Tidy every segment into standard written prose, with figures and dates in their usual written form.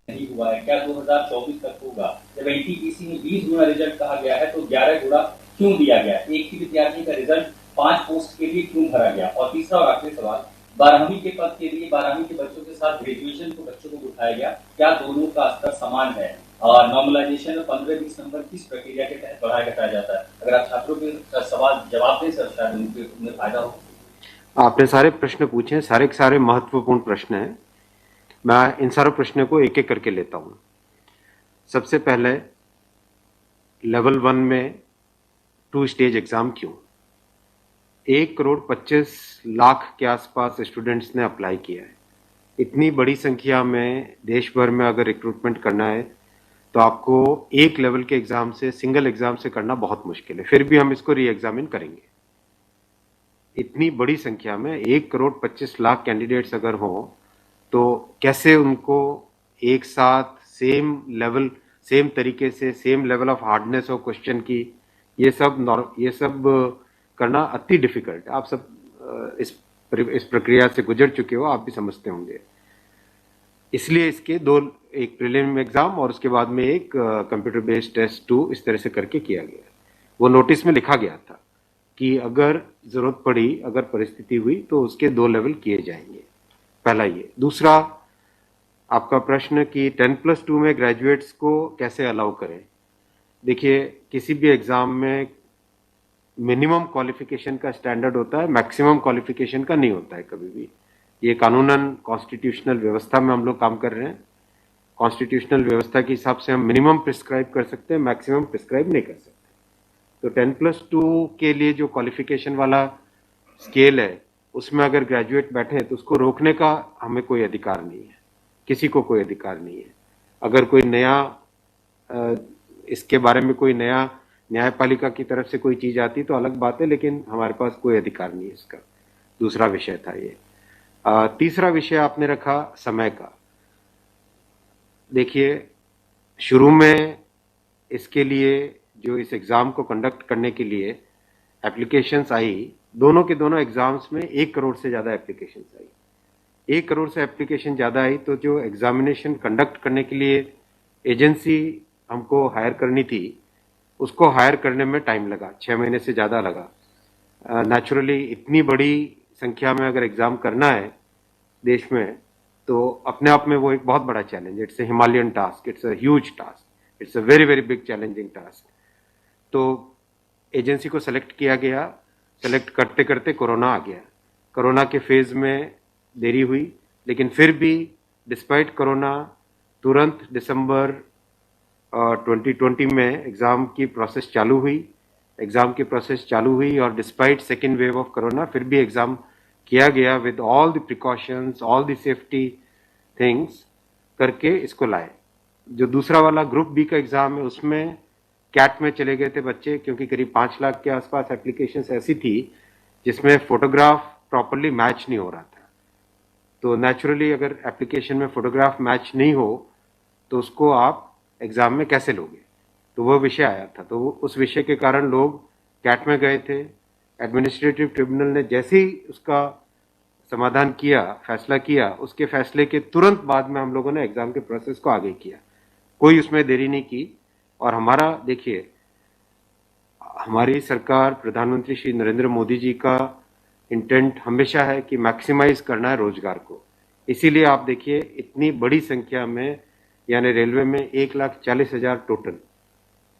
नहीं हुआ है, क्या 2024 तक होगा? जब एनटीपीसी में 20 गुना रिजल्ट कहा गया है तो 11 गुना क्यों दिया गया? एक ही विद्यार्थी का रिजल्ट 5 पोस्ट के लिए क्यों भरा गया? और तीसरा और आखिरी सवाल, 12वीं के पद के लिए 12वीं के बच्चों के साथ ग्रेजुएशन के बच्चों को उठाया गया, क्या दोनों का स्तर समान है? और नॉर्मलाइजेशन में 15-20 नंबर किस प्रक्रिया के तहत बढ़ाया घटाया जाता है? अगर आप छात्रों के सवाल जवाब दें सर, शायद उनमें फायदा हो। आपने सारे प्रश्न पूछे हैं, सारे के सारे महत्वपूर्ण प्रश्न हैं। मैं इन सारे प्रश्नों को एक एक करके लेता हूं। सबसे पहले, लेवल 1 में 2 स्टेज एग्जाम क्यों? 1,25,00,000 के आसपास स्टूडेंट्स ने अप्लाई किया है। इतनी बड़ी संख्या में देश भर में अगर रिक्रूटमेंट करना है तो आपको एक लेवल के एग्जाम से, सिंगल एग्जाम से करना बहुत मुश्किल है। फिर भी हम इसको री एग्जामिन करेंगे। इतनी बड़ी संख्या में 1,25,00,000 कैंडिडेट्स अगर हो तो कैसे उनको एक साथ सेम तरीके से, same level of hardness of question की, ये सब करना अति डिफिकल्ट। आप सब इस प्रक्रिया से गुजर चुके हो, आप भी समझते होंगे। इसलिए इसके दो, एक प्रीलिम एग्जाम और उसके बाद में एक कंप्यूटर बेस्ड टेस्ट 2, इस तरह से करके किया गया। वो नोटिस में लिखा गया था कि अगर जरूरत पड़ी, अगर परिस्थिति हुई तो उसके 2 लेवल किए जाएंगे। पहला ये। दूसरा, आपका प्रश्न कि 10+2 में ग्रेजुएट्स को कैसे अलाउ करें। देखिए, किसी भी एग्जाम में मिनिमम क्वालिफिकेशन का स्टैंडर्ड होता है, मैक्सिमम क्वालिफिकेशन का नहीं होता है कभी भी। ये कानूनन कॉन्स्टिट्यूशनल व्यवस्था में हम लोग काम कर रहे हैं। कॉन्स्टिट्यूशनल व्यवस्था के हिसाब से हम मिनिमम प्रिस्क्राइब कर सकते हैं, मैक्सिमम प्रिस्क्राइब नहीं कर सकते। तो 10+2 के लिए जो क्वालिफिकेशन वाला स्केल है, उसमें अगर ग्रेजुएट बैठे हैं तो उसको रोकने का हमें कोई अधिकार नहीं है, किसी को कोई अधिकार नहीं है। अगर कोई नया इसके बारे में कोई नया न्यायपालिका की तरफ से कोई चीज आती तो अलग बात है, लेकिन हमारे पास कोई अधिकार नहीं है इसका। दूसरा विषय था ये। तीसरा विषय आपने रखा समय का। देखिए, शुरू में इसके लिए, जो इस एग्जाम को कंडक्ट करने के लिए एप्लीकेशंस आई, दोनों के दोनों एग्जाम्स में 1 करोड़ से ज्यादा एप्लीकेशंस आई। 1 करोड़ से एप्लीकेशन ज्यादा आई तो जो एग्जामिनेशन कंडक्ट करने के लिए एजेंसी हमको हायर करनी थी, उसको हायर करने में टाइम लगा, 6 महीने से ज्यादा लगा। नेचुरली इतनी बड़ी संख्या में अगर एग्जाम करना है देश में, तो अपने आप में वो एक बहुत बड़ा challenge. It's a Himalayan task, it's a huge task, it's a very very big challenging task. तो एजेंसी को सेलेक्ट किया गया। सेलेक्ट करते करते कोरोना आ गया। कोरोना के फेज में देरी हुई, लेकिन फिर भी डिस्पाइट कोरोना तुरंत दिसंबर 2020 में एग्ज़ाम की प्रोसेस चालू हुई। एग्ज़ाम की प्रोसेस चालू हुई और despite second wave of corona फिर भी एग्ज़ाम किया गया with all the precautions, all the safety things करके इसको लाए। जो दूसरा वाला ग्रुप बी का एग्ज़ाम है, उसमें कैट में चले गए थे बच्चे, क्योंकि करीब 5 लाख के आसपास एप्लीकेशंस ऐसी थी जिसमें फोटोग्राफ प्रॉपरली मैच नहीं हो रहा था। तो नेचुरली अगर एप्लीकेशन में फोटोग्राफ मैच नहीं हो तो उसको आप एग्जाम में कैसे लोगे। तो वो विषय आया था। तो उस विषय के कारण लोग कैट में गए थे। एडमिनिस्ट्रेटिव ट्रिब्यूनल ने जैसे ही उसका समाधान किया, फैसला किया, उसके फैसले के तुरंत बाद में हम लोगों ने एग्जाम के प्रोसेस को आगे किया। कोई उसमें देरी नहीं की। और हमारा, देखिए, हमारी सरकार, प्रधानमंत्री श्री नरेंद्र मोदी जी का इंटेंट हमेशा है कि मैक्सिमाइज करना है रोजगार को। इसीलिए आप देखिए, इतनी बड़ी संख्या में, यानी रेलवे में 1,40,000 टोटल,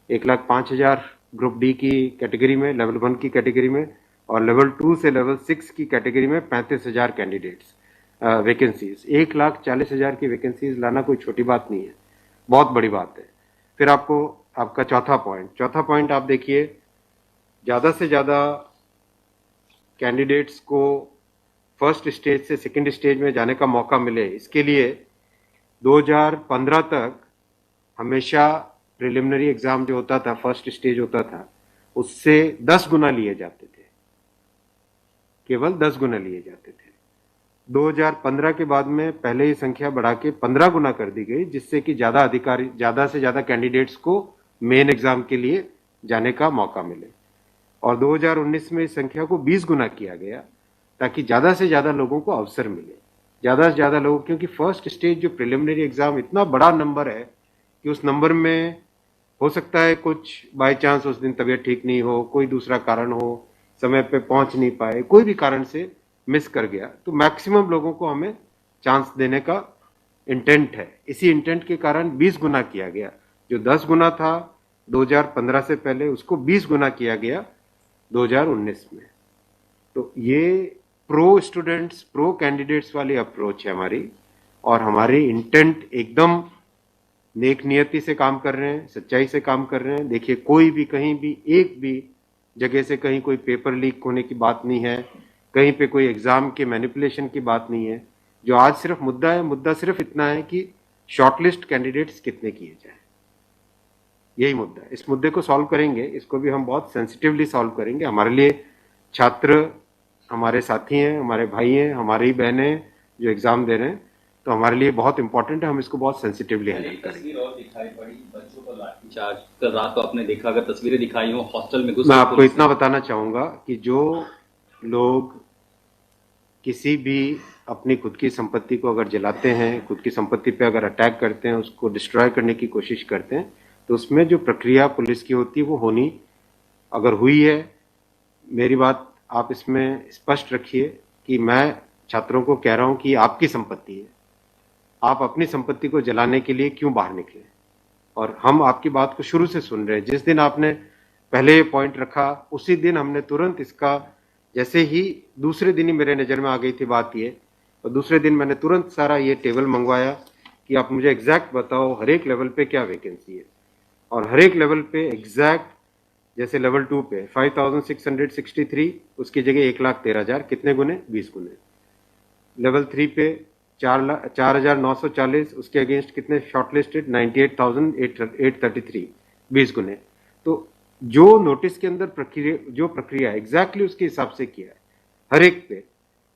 1,05,000 ग्रुप डी की कैटेगरी में, लेवल 1 की कैटेगरी में, और लेवल 2 से लेवल 6 की कैटेगरी में 35,000 कैंडिडेट्स वैकेंसीज। 1,40,000 की वैकेंसीज लाना कोई छोटी बात नहीं है, बहुत बड़ी बात है। फिर आपका चौथा पॉइंट आप देखिए, ज्यादा से ज्यादा कैंडिडेट्स को फर्स्ट स्टेज से सेकंड स्टेज में जाने का मौका मिले, इसके लिए 2015 तक हमेशा प्रिलिमिनरी एग्जाम जो होता था, फर्स्ट स्टेज होता था, उससे 10 गुना लिए जाते थे, केवल 10 गुना लिए जाते थे। 2015 के बाद में पहले ही संख्या बढ़ा के 15 गुना कर दी गई, जिससे कि ज्यादा से ज्यादा कैंडिडेट्स को मेन एग्जाम के लिए जाने का मौका मिले। और 2019 में इस संख्या को 20 गुना किया गया, ताकि ज्यादा से ज्यादा लोगों को अवसर मिले। ज़्यादा से ज़्यादा लोग, क्योंकि फर्स्ट स्टेज जो प्रिलिमिनरी एग्ज़ाम इतना बड़ा नंबर है कि उस नंबर में हो सकता है कुछ बाय चांस उस दिन तबीयत ठीक नहीं हो, कोई दूसरा कारण हो, समय पे पहुंच नहीं पाए, कोई भी कारण से मिस कर गया, तो मैक्सिमम लोगों को हमें चांस देने का इंटेंट है। इसी इंटेंट के कारण 20 गुना किया गया। जो 10 गुना था 2015 से पहले, उसको 20 गुना किया गया 2019 में। तो ये प्रो स्टूडेंट्स, प्रो कैंडिडेट्स वाली अप्रोच है हमारी, और हमारी इंटेंट एकदम नेक नियति से काम कर रहे हैं, सच्चाई से काम कर रहे हैं। देखिए, कोई भी कहीं भी एक भी जगह से कहीं कोई पेपर लीक होने की बात नहीं है, कहीं पे कोई एग्जाम के मैनिपुलेशन की बात नहीं है। जो आज सिर्फ मुद्दा है, मुद्दा सिर्फ इतना है कि शॉर्टलिस्ट कैंडिडेट्स कितने किए जाए, यही मुद्दा है। इस मुद्दे को सॉल्व करेंगे, इसको भी हम बहुत सेंसिटिवली सॉल्व करेंगे। हमारे लिए छात्र हमारे साथी हैं, हमारे भाई हैं, हमारी बहनें जो एग्जाम दे रहे हैं, तो हमारे लिए बहुत इंपॉर्टेंट है, हम इसको बहुत सेंसिटिवली हैंडल एक करेंगे। तस्वीर और दिखाई पड़ी, बच्चों को लाठीचार्ज। कल रात को आपने देखा, अगर तस्वीरें दिखाई हो हॉस्टल में घुस मैं आपको इतना बताना चाहूंगा कि जो लोग किसी भी अपनी खुद की संपत्ति को अगर जलाते हैं, खुद की संपत्ति पे अगर अटैक करते हैं, उसको डिस्ट्रॉय करने की कोशिश करते हैं, तो उसमें जो प्रक्रिया पुलिस की होती है वो होनी, अगर हुई है, मेरी बात आप इसमें स्पष्ट रखिए कि मैं छात्रों को कह रहा हूं कि आपकी संपत्ति है, आप अपनी संपत्ति को जलाने के लिए क्यों बाहर निकले। और हम आपकी बात को शुरू से सुन रहे हैं। जिस दिन आपने पहले ये पॉइंट रखा, उसी दिन हमने तुरंत इसका, जैसे ही दूसरे दिन ही मेरे नज़र में आ गई थी बात ये, और दूसरे दिन मैंने तुरंत सारा ये टेबल मंगवाया कि आप मुझे एग्जैक्ट बताओ हर एक लेवल पे क्या वैकेंसी है, और हर एक लेवल पे एग्जैक्ट, जैसे लेवल 2 पे 5663, उसकी जगह 1,13,000, कितने गुने? 20 गुने। लेवल 3 पे 4,940, उसके अगेंस्ट कितने शॉर्टलिस्टेड? 98,833, 20 गुने। तो जो नोटिस के अंदर प्रक्रिया एग्जैक्टली उसके हिसाब से किया है, हर एक पे,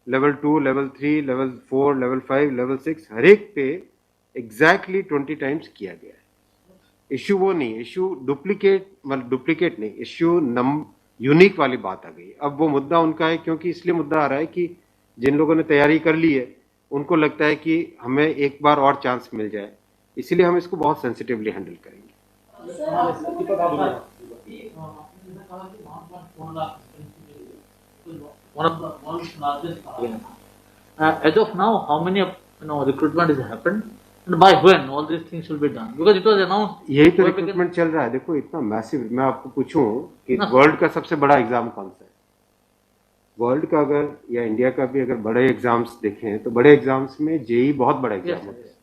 level 2, level 3, level 4, level 5, level 6, हर एक पे एग्जैक्टली 20 टाइम्स किया गया है। इश्यू वो नहीं, इश्यू डुप्लीकेट नहीं, इश्यू यूनिक वाली बात आ गई। अब वो मुद्दा उनका है, क्योंकि इसलिए मुद्दा आ रहा है कि जिन लोगों ने तैयारी कर ली है उनको लगता है कि हमें एक बार और चांस मिल जाए, इसीलिए हम इसको बहुत सेंसिटिवली हैंडल करेंगे। One of the largest. As of now, how many recruitment has happened, and by when all these things will be done? Because it was announced. यही तो रिक्रूटमेंट चल रहा है। देखो, इतना मैसिव, मैं आपको पूछूं कि वर्ल्ड का सबसे बड़ा एग्जाम कौन सा है? वर्ल्ड का अगर, या इंडिया का भी अगर बड़े एग्जाम्स देखें, तो बड़े एग्जाम्स में जेई बहुत बड़ा एग्जाम होता है,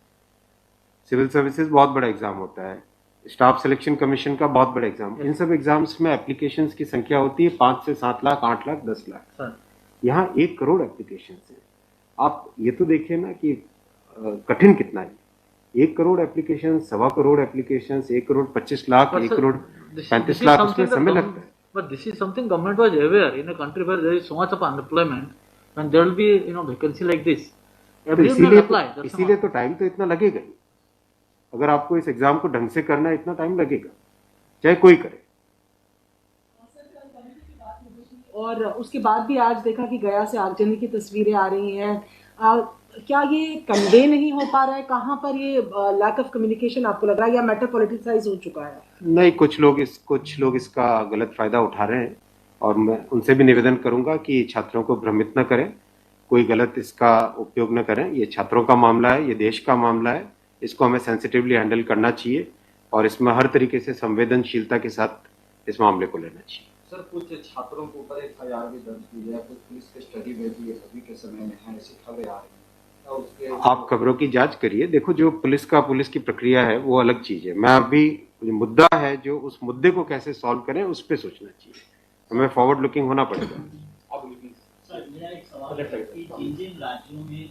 सिविल सर्विसेज बहुत बड़ा एग्जाम होता है, स्टाफ सिलेक्शन कमीशन का बहुत बड़ा एग्जाम। इन सब एग्जाम्स में एप्लीकेशंस की संख्या होती है 5 से 7 लाख, 8 लाख, 10 लाख। यहाँ 1 करोड़ एप्लीकेशंस हैं। आप ये तो देखिए ना कि कठिन कितना है। 1 करोड़ एप्लीकेशन, 1.25 करोड़ एप्लीकेशन, 1 करोड़ 25 लाख, 1 करोड़ 35 लाख, उसमें समय लगता है। But this is something government was aware in a country where there is so much of unemployment, when there will be vacancy like this, everyone will apply. इसीलिए तो टाइम तो इतना लगेगा ही। अगर आपको इस एग्जाम को ढंग से करना है, इतना टाइम लगेगा, चाहे कोई करे। और उसके बाद भी आज देखा कि गया से आगजनी की तस्वीरें आ रही हैं। क्या ये कन्वे नहीं हो पा रहा है? कहाँ पर ये लैक ऑफ कम्युनिकेशन आपको लग रहा है, या मैटर पॉलिटिसाइज हो चुका है? नहीं, कुछ लोग इसका गलत फायदा उठा रहे हैं, और मैं उनसे भी निवेदन करूंगा कि छात्रों को भ्रमित न करें, कोई गलत इसका उपयोग न करें। ये छात्रों का मामला है, ये देश का मामला है, इसको हमें सेंसिटिवली हैंडल करना चाहिए, और इसमें हर तरीके से संवेदनशीलता के साथ इस मामले को लेना चाहिए। सर, कुछ छात्रों के ऊपर FIR भी दर्ज की है, कुछ पुलिस के स्टडी में भी अभी के समय में है, ऐसी खबरें आ रही हैं। आप खबरों की जांच करिए। देखो, जो पुलिस की प्रक्रिया है वो अलग चीज है। मैं अभी, मुद्दा है जो, उस मुद्दे को कैसे सॉल्व करें उस पर सोचना चाहिए, हमें फॉरवर्ड लुकिंग होना पड़ेगा। मेरा एक सवाल है कि जिन राज्यों में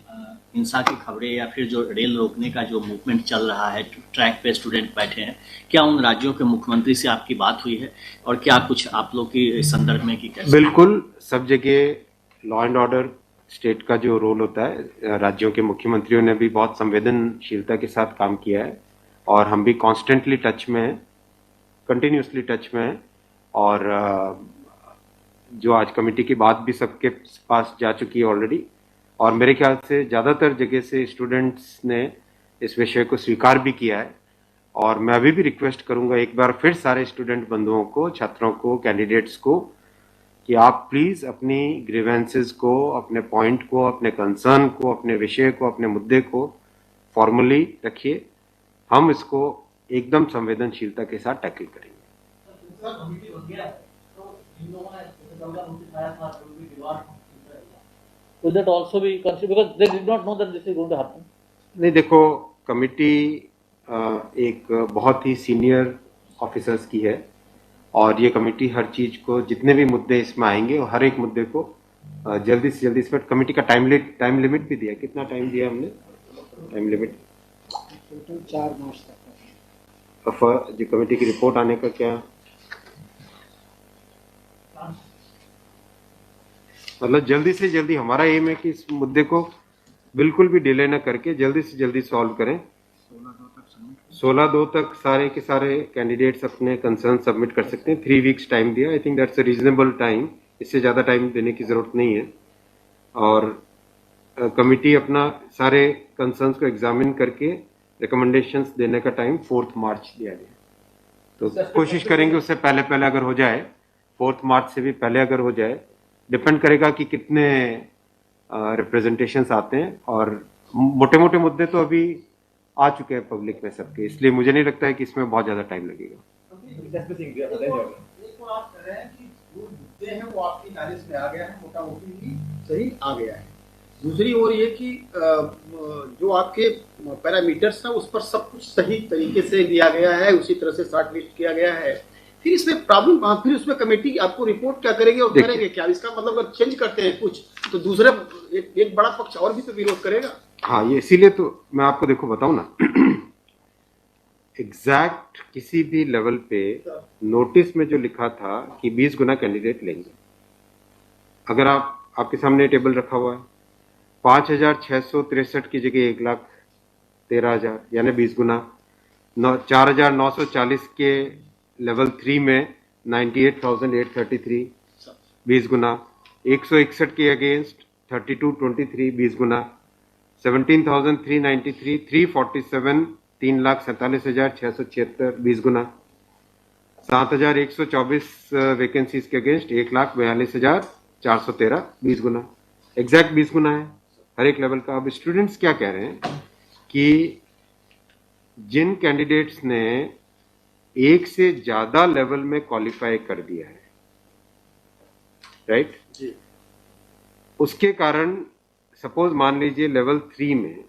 हिंसा की खबरें या फिर जो रेल रोकने का जो मूवमेंट चल रहा है, ट्रैक पे स्टूडेंट बैठे हैं, क्या उन राज्यों के मुख्यमंत्री से आपकी बात हुई है, और क्या कुछ आप लोग की संदर्भ में कि कैसे? बिल्कुल, सब जगह लॉ एंड ऑर्डर स्टेट का जो रोल होता है, राज्यों के मुख्यमंत्रियों ने भी बहुत संवेदनशीलता के साथ काम किया है, और हम भी कॉन्स्टेंटली टच में हैं, कंटिन्यूसली टच में हैं। और जो आज कमेटी की बात भी सबके पास जा चुकी है ऑलरेडी, और मेरे ख्याल से ज़्यादातर जगह से स्टूडेंट्स ने इस विषय को स्वीकार भी किया है। और मैं अभी भी रिक्वेस्ट करूंगा एक बार फिर सारे स्टूडेंट बंधुओं को, छात्रों को, कैंडिडेट्स को कि आप प्लीज़ अपनी ग्रीवेंसेस को, अपने पॉइंट को, अपने कंसर्न को, अपने विषय को, अपने मुद्दे को फॉर्मली रखिए। हम इसको एकदम संवेदनशीलता के साथ टैकल करेंगे। Will that also be considered because they did not know that this is going to happen? नहीं, देखो, कमिटी एक बहुत ही सीनियर ऑफिसर्स की है और ये कमेटी हर चीज को, जितने भी मुद्दे इसमें आएंगे और हर एक मुद्दे को जल्दी से जल्दी, इसमें कमेटी का टाइम लिमिट भी दिया। कितना टाइम दिया हमने? टाइम लिमिट 4 मार्च तक। जो कमेटी की रिपोर्ट आने का क्या मतलब, जल्दी से जल्दी हमारा एम है कि इस मुद्दे को बिल्कुल भी डिले न करके जल्दी से जल्दी सॉल्व करें। 16/2 तक सारे के सारे कैंडिडेट्स अपने कंसर्न सबमिट कर सकते हैं। 3 वीक्स टाइम दिया। I think that's a reasonable time. इससे ज़्यादा टाइम देने की ज़रूरत नहीं है। और कमिटी अपना सारे कंसर्न्स को एग्जामिन करके रिकमेंडेशंस देने का टाइम 4 मार्च दिया गया। तो कोशिश करेंगे उससे पहले अगर हो जाए, 4 मार्च से भी पहले अगर हो जाए। डिपेंड करेगा कि कितने रिप्रेजेंटेशंस आते हैं। और मोटे मोटे मुद्दे तो अभी आ चुके हैं पब्लिक में सबके, इसलिए मुझे नहीं लगता है कि इसमें बहुत ज़्यादा टाइम लगेगा। मुद्दे हैं वो आपकी नॉलेज में आ गया है, मोटा मोटी सही आ गया है। दूसरी ओर ये कि जो आपके पैरामीटर्स हैं उस पर सब कुछ सही तरीके से दिया गया है, उसी तरह से शॉर्ट लिस्ट किया गया है। फिर इसमें प्रॉब्लम, फिर उसमें कमेटी आपको रिपोर्ट क्या करेगी और करेंगे क्या? इसका मतलब अगर चेंज करते हैं कुछ तो दूसरे एक बड़ा पक्ष और भी तो विरोध करेगा। हाँ, ये इसीलिए तो मैं आपको देखो बताऊं ना, एग्जैक्ट किसी भी लेवल पे नोटिस में जो लिखा था कि 20 गुना कैंडिडेट लेंगे, अगर आपके सामने टेबल रखा हुआ है, 5,663 की जगह 1,13,000 यानी 20 गुना, 4,940 के लेवल 3 में 98,833 20 गुना, 161 के अगेंस्ट 3223 20 गुना, 17,393 347 3,47,676 20 गुना, 7,124 वैकेंसीज के अगेंस्ट 1,42,413 20 गुना। एग्जैक्ट 20 गुना है हर एक लेवल का। अब स्टूडेंट्स क्या कह रहे हैं कि जिन कैंडिडेट्स ने एक से ज्यादा लेवल में क्वालिफाई कर दिया है, राइट जी, उसके कारण सपोज मान लीजिए लेवल 3 में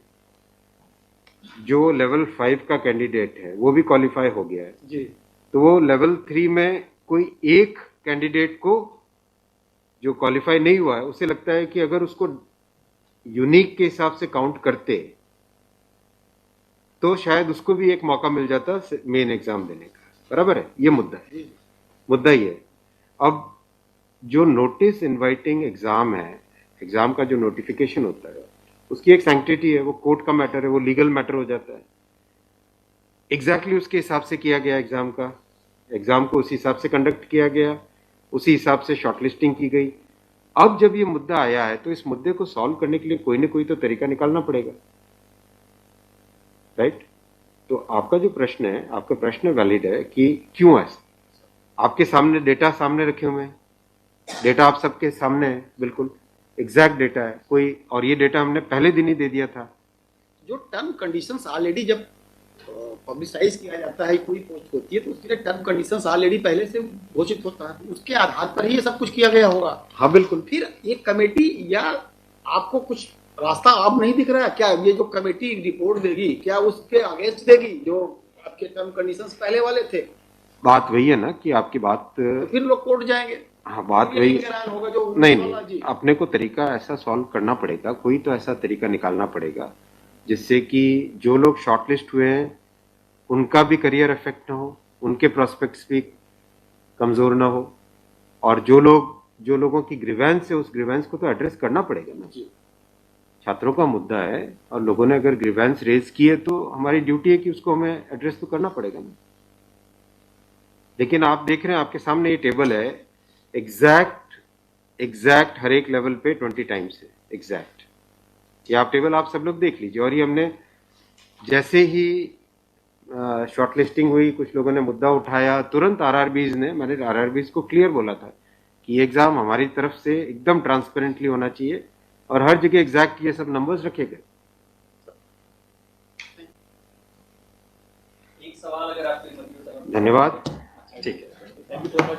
जो लेवल 5 का कैंडिडेट है वो भी क्वालिफाई हो गया है जी, तो वो लेवल 3 में कोई एक कैंडिडेट को जो क्वालिफाई नहीं हुआ है, उसे लगता है कि अगर उसको यूनिक के हिसाब से काउंट करते तो शायद उसको भी एक मौका मिल जाता मेन एग्जाम देने का। बराबर है, ये मुद्दा है, मुद्दा ही है। अब जो नोटिस इनवाइटिंग एग्जाम है, एग्जाम का जो नोटिफिकेशन होता है उसकी एक सैंक्टिटी है, वो कोर्ट का मैटर है, वो लीगल मैटर हो जाता है। एग्जैक्टली उसके हिसाब से किया गया एग्जाम का, एग्जाम को उसी हिसाब से कंडक्ट किया गया, उसी हिसाब से शॉर्टलिस्टिंग की गई। अब जब ये मुद्दा आया है तो इस मुद्दे को सॉल्व करने के लिए कोई ना कोई तो तरीका निकालना पड़ेगा, राइट? तो आपका जो प्रश्न है, आपका प्रश्न वैलिड है कि क्यों है। आपके सामने डेटा सामने रखे हुए हैं, डेटा आप सबके सामने है, बिल्कुल एग्जैक्ट डेटा है कोई, और ये डेटा हमने पहले दिन ही दे दिया था। जो टर्म कंडीशंस ऑलरेडी जब पब्लिसाइज किया जाता है, कोई पोस्ट होती है तो उसके लिए टर्म कंडीशंस ऑलरेडी पहले से घोषित होता है, उसके आधार पर ही ये सब कुछ किया गया होगा। हाँ बिल्कुल। फिर एक कमेटी या आपको कुछ रास्ता आप नहीं दिख रहा है क्या? ये जो कमेटी रिपोर्ट देगी क्या उसके अगेंस्ट देगी जो आपके टर्म कंडीशंस पहले वाले थे? बात वही है ना कि आपकी बात, तो फिर लोग कोर्ट जाएंगे। हाँ, बात वही होगा जो नहीं, अपने को तरीका ऐसा सॉल्व करना पड़ेगा, कोई तो ऐसा तरीका निकालना पड़ेगा जिससे कि जो लोग शॉर्टलिस्ट हुए हैं उनका भी करियर इफेक्ट ना हो, उनके प्रोस्पेक्ट्स भी कमजोर ना हो, और जो लोगों की ग्रीवेंस है उस ग्रीवेंस को तो एड्रेस करना पड़ेगा ना। छात्रों का मुद्दा है और लोगों ने अगर ग्रीवेंस रेज की है तो हमारी ड्यूटी है कि उसको हमें एड्रेस तो करना पड़ेगा ना। लेकिन आप देख रहे हैं आपके सामने ये टेबल है, एग्जैक्ट हर एक लेवल पे 20 टाइम्स है एग्जैक्ट। ये आप टेबल आप सब लोग देख लीजिए। और ये हमने जैसे ही शॉर्टलिस्टिंग हुई, कुछ लोगों ने मुद्दा उठाया, तुरंत मैंने आरआरबीज को क्लियर बोला था कि ये एग्जाम हमारी तरफ से एकदम ट्रांसपेरेंटली होना चाहिए और हर जगह एग्जैक्ट ये सब नंबर्स रखे गए। एक सवाल अगर आपको धन्यवाद। ठीक है, थैंक यू सो मच।